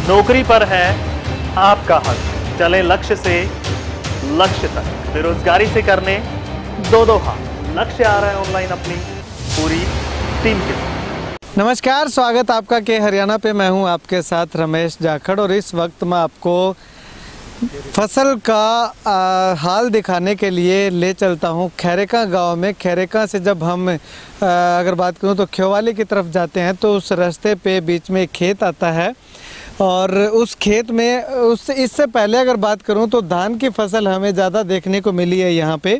नौकरी पर है आपका हक। चले लक्ष्य से लक्ष्य तक, बेरोजगारी से करने दो हाथ। लक्ष्य आ रहा है ऑनलाइन अपनी पूरी टीम के साथ। नमस्कार, स्वागत आपका के हरियाणा पे। मैं हूं आपके साथ रमेश जाखड़ और इस वक्त मैं आपको फसल का हाल दिखाने के लिए ले चलता हूं खैरेका गांव में। खैरेका से जब हम अगर बात करूं तो ख्योवाली की तरफ जाते हैं तो उस रास्ते पे बीच में एक खेत आता है और उस खेत में इससे पहले अगर बात करूं तो धान की फसल हमें ज़्यादा देखने को मिली है यहाँ पे।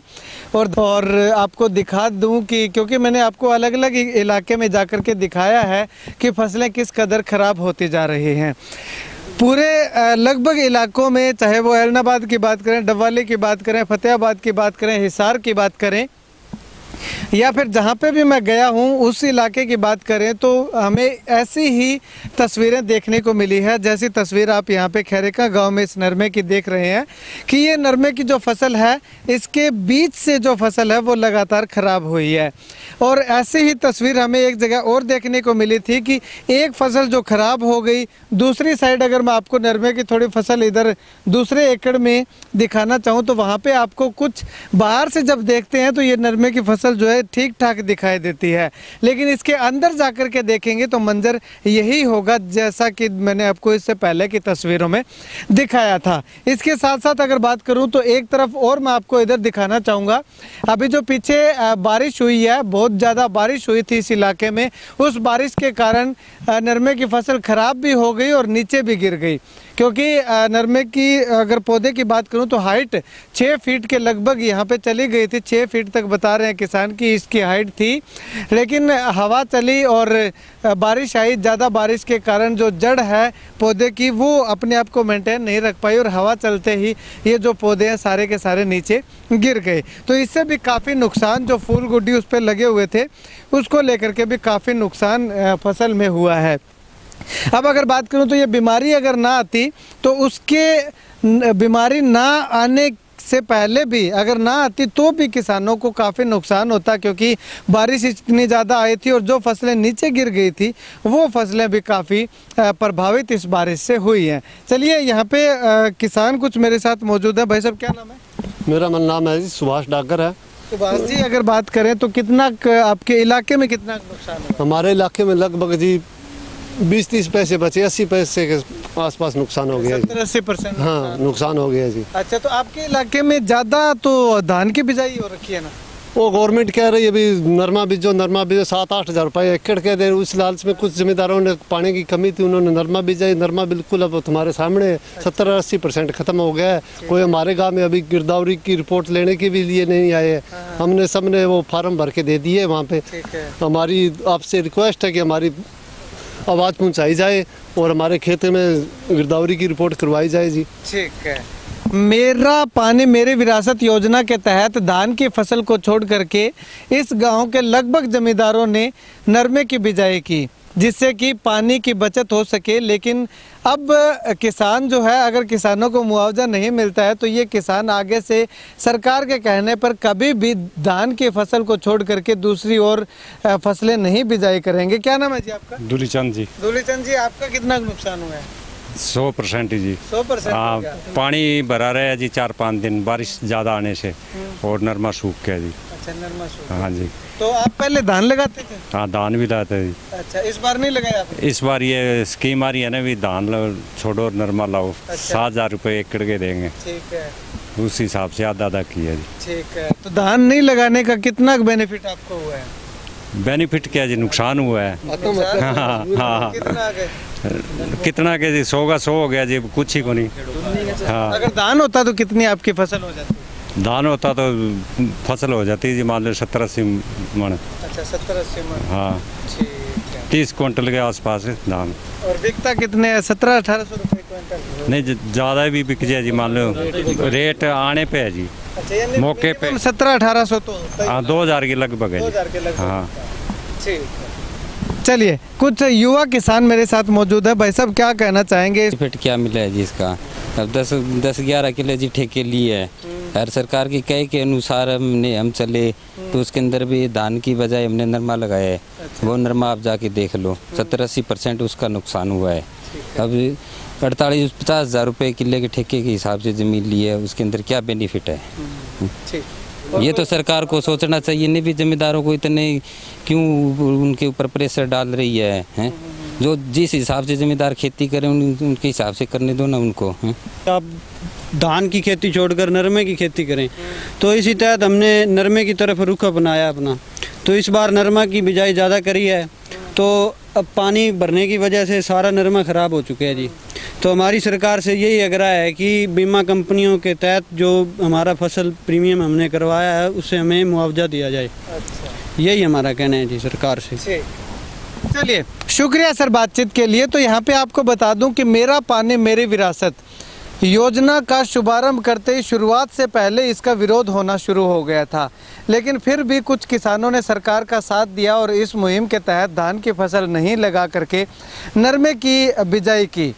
और आपको दिखा दूं कि क्योंकि मैंने आपको अलग अलग इलाके में जाकर के दिखाया है कि फसलें किस कदर ख़राब होती जा रही हैं। पूरे लगभग इलाकों में, चाहे वो ऐलनाबाद की बात करें, डबवाली की बात करें, फतेहाबाद की बात करें, हिसार की बात करें, या फिर जहाँ पे भी मैं गया हूँ उस इलाके की बात करें तो हमें ऐसी ही तस्वीरें देखने को मिली है जैसी तस्वीर आप यहाँ पे खैरेका गांव में इस नरमे की देख रहे हैं कि ये नरमे की जो फसल है इसके बीच से जो फसल है वो लगातार ख़राब हुई है। और ऐसी ही तस्वीर हमें एक जगह और देखने को मिली थी कि एक फसल जो ख़राब हो गई, दूसरी साइड अगर मैं आपको नरमे की थोड़ी फसल इधर दूसरे एकड़ में दिखाना चाहूँ तो वहाँ पे आपको कुछ बाहर से जब देखते हैं तो ये नरमे की फसल जो है ठीक ठाक दिखाई देती है, लेकिन इसके अंदर जाकर के देखेंगे तो मंजर यही होगा जैसा कि मैंने आपको इससे पहले की तस्वीरों में दिखाया था। इसके साथ साथ अगर बात करूं तो एक तरफ और मैं आपको इधर दिखाना चाहूँगा। अभी जो पीछे बारिश हुई है, बहुत ज़्यादा बारिश हुई थी इस इलाके में, उस बारिश के कारण नरमे की फसल ख़राब भी हो गई और नीचे भी गिर गई। क्योंकि नरमे की अगर पौधे की बात करूं तो हाइट 6 फीट के लगभग यहाँ पे चली गई थी। 6 फीट तक बता रहे हैं किसान की इसकी हाइट थी, लेकिन हवा चली और बारिश आई। ज़्यादा बारिश के कारण जो जड़ है पौधे की वो अपने आप को मेंटेन नहीं रख पाई और हवा चलते ही ये जो पौधे हैं सारे के सारे नीचे गिर गए। तो इससे भी काफ़ी नुकसान, जो फूल गुड्डी उस पर लगे हुए थे उसको लेकर के भी काफ़ी नुकसान फसल में हुआ है। अब अगर बात करूं तो ये बीमारी अगर ना आती तो उसके बीमारी ना आने से पहले भी अगर ना आती तो भी किसानों को काफ़ी नुकसान होता, क्योंकि बारिश इतनी ज़्यादा आई थी और जो फसलें नीचे गिर गई थी वो फसलें भी काफ़ी प्रभावित इस बारिश से हुई हैं। चलिए यहाँ पे किसान कुछ मेरे साथ मौजूद है। भाई साहब क्या नाम है? मेरा नाम है जी सुभाष डागर है। सुभाष जी, अगर बात करें तो कितना आपके इलाके में कितना नुकसान हुआ? हमारे इलाके में लगभग जी 20-30 पैसे बचे, 80 पैसे के आसपास नुकसान हो गया। 70-80% हाँ, नुकसान हो गया जी। अच्छा, तो आपके इलाके में ज़्यादा तो धान की बिजाई हो रखी है ना? वो गवर्नमेंट कह रही है अभी नरमा बीजो 7-8 हज़ार रुपये एकड़ के दे। उस लालच में कुछ जमींदारों ने, पानी की कमी थी, उन्होंने नरमा बीजा। नरमा बिल्कुल अब तुम्हारे सामने 70-80% ख़त्म हो गया है। कोई हमारे गांव में अभी गिरदावरी की रिपोर्ट लेने के भी लिए नहीं आए। हमने सबने वो फार्म भर के दे दिए वहाँ पे। हमारी आपसे रिक्वेस्ट है कि हमारी आवाज़ पहुंचाई जाए और हमारे खेत में गिरदावरी की रिपोर्ट करवाई जाए जी। ठीक है। मेरा पानी मेरी विरासत योजना के तहत धान की फसल को छोड़ करके इस गांव के लगभग जमींदारों ने नरमे की बिजाई की, जिससे कि पानी की बचत हो सके। लेकिन अब किसान जो है, अगर किसानों को मुआवजा नहीं मिलता है तो ये किसान आगे से सरकार के कहने पर कभी भी धान की फसल को छोड़ करके दूसरी और फसलें नहीं बिजाई करेंगे। क्या नाम है जी आपका? दूलीचंद जी। दूलीचंद जी, आपका कितना नुकसान हुआ है? 100% जी। 100%? पानी भरा रहा जी 4-5 दिन बारिश ज़्यादा आने से, और नरमा सूख गया जी। अच्छा, नरमा सूख। हाँ जी। तो आप पहले धान लगाते थे? हाँ, धान भी लगाते जी। अच्छा, इस बार नहीं लगाया आपने? इस बार ये स्कीम आ रही है ना, भी धान छोड़ो नरमा लाओ। अच्छा। 7,000 रुपये एकड़ के देंगे। ठीक है। उस हिसाब से आधा किया जी। ठीक है। तो धान नहीं लगाने का कितना बेनिफिट आपको हुआ है? बेनिफिट क्या जी, नुकसान हुआ है। हाँ, कितना के जी? 100 का 100 हो गया जी, कुछ ही को नहीं। हाँ, अगर धान होता तो कितनी आपकी फसल हो जाती? धान होता तो फसल हो जाती जी, मान लो 70-80 मन। अच्छा, 70-80 मन। हाँ, ठीक है। 30 क्विंटल के आसपास है धान। और बिकता कितने है? 1700-1800 रुपये क्विंटल? नहीं, ज़्यादा भी बिक जाए जी, मान लो रेट आने पे है जी। अच्छा, यानी मौके पे 1700-1800 तो? हाँ, 2000 के लगभग है जी। 2000 के लगभग। हाँ, ठीक है। चलिए, कुछ युवा किसान मेरे साथ मौजूद है। भाई साहब क्या कहना चाहेंगे? बेनिफिट क्या मिला है जी इसका? अब 10-11 किलो जी ठेके लिए है। हर सरकार की कहे के अनुसार हम चले तो उसके अंदर भी धान की बजाय हमने नरमा लगाया है। वो नरमा आप जाके देख लो, 70-80% उसका नुकसान हुआ है। अब 48-50 हज़ार रुपये किले के ठेके के हिसाब से ज़मीन ली है, उसके अंदर क्या बेनिफिट है? ये तो सरकार को सोचना चाहिए, नहीं भी जमींदारों को इतने क्यों उनके ऊपर प्रेशर डाल रही है? जो जिस हिसाब से जमींदार खेती करें उनके हिसाब से करने दो ना उनको। आप धान की खेती छोड़कर नरमे की खेती करें, तो इसी तहत हमने नरमे की तरफ रुख अपनाया अपना। तो इस बार नरमा की बिजाई ज़्यादा करी है, तो अब पानी भरने की वजह से सारा नरमा ख़राब हो चुका है जी। तो हमारी सरकार से यही आग्रह है कि बीमा कंपनियों के तहत जो हमारा फसल प्रीमियम हमने करवाया है उससे हमें मुआवजा दिया जाए। यही हमारा कहना है जी सरकार से। चलिए, शुक्रिया सर बातचीत के लिए। तो यहाँ पे आपको बता दूं कि मेरा पानी मेरी विरासत योजना का शुभारंभ करते ही शुरुआत से पहले इसका विरोध होना शुरू हो गया था, लेकिन फिर भी कुछ किसानों ने सरकार का साथ दिया और इस मुहिम के तहत धान की फसल नहीं लगा करके नरमे की बिजाई की।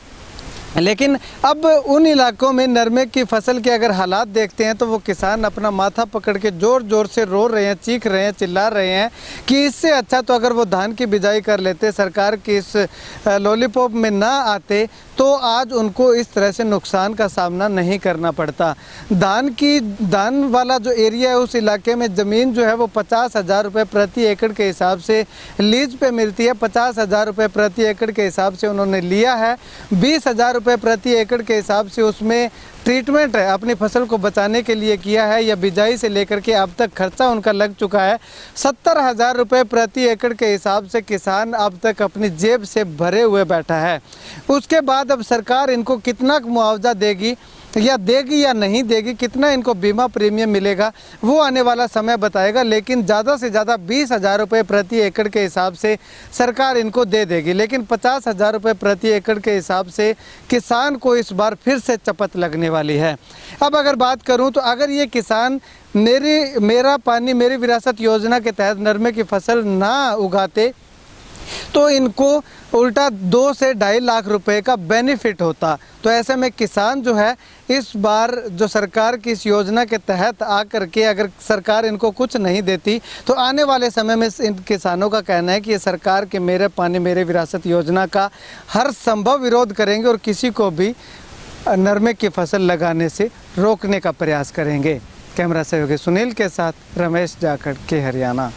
लेकिन अब उन इलाकों में नरमे की फसल के अगर हालात देखते हैं तो वो किसान अपना माथा पकड़ के ज़ोर ज़ोर से रो रहे हैं, चीख रहे हैं, चिल्ला रहे हैं कि इससे अच्छा तो अगर वो धान की बिजाई कर लेते, सरकार की इस लॉलीपॉप में ना आते, तो आज उनको इस तरह से नुकसान का सामना नहीं करना पड़ता। धान वाला जो एरिया है उस इलाके में ज़मीन जो है वो 50,000 रुपये प्रति एकड़ के हिसाब से लीज पे मिलती है। 50,000 रुपये प्रति एकड़ के हिसाब से उन्होंने लिया है। 20,000 रुपये प्रति एकड़ के हिसाब से उसमें ट्रीटमेंट है अपनी फसल को बचाने के लिए किया है, या बिजाई से लेकर के अब तक खर्चा उनका लग चुका है। 70,000 रुपये प्रति एकड़ के हिसाब से किसान अब तक अपनी जेब से भरे हुए बैठा है। उसके बाद अब सरकार इनको कितना मुआवजा देगी या नहीं देगी, कितना इनको बीमा प्रीमियम मिलेगा, वो आने वाला समय बताएगा। लेकिन ज़्यादा से ज़्यादा 20,000 रुपये प्रति एकड़ के हिसाब से सरकार इनको दे देगी, लेकिन 50,000 रुपये प्रति एकड़ के हिसाब से किसान को इस बार फिर से चपत लगने वाली है। अब अगर बात करूं तो अगर ये किसान मेरा पानी मेरी विरासत योजना के तहत नरमे की फसल ना उगाते तो इनको उल्टा 2 से 2.5 लाख रुपए का बेनिफिट होता। तो ऐसे में किसान जो है इस बार जो सरकार की इस योजना के तहत आकर के अगर सरकार इनको कुछ नहीं देती तो आने वाले समय में इन किसानों का कहना है कि ये सरकार के मेरे पानी मेरे विरासत योजना का हर संभव विरोध करेंगे और किसी को भी नरमे की फसल लगाने से रोकने का प्रयास करेंगे। कैमरा सहयोगी सुनील के साथ रमेश जाखड़ के हरियाणा।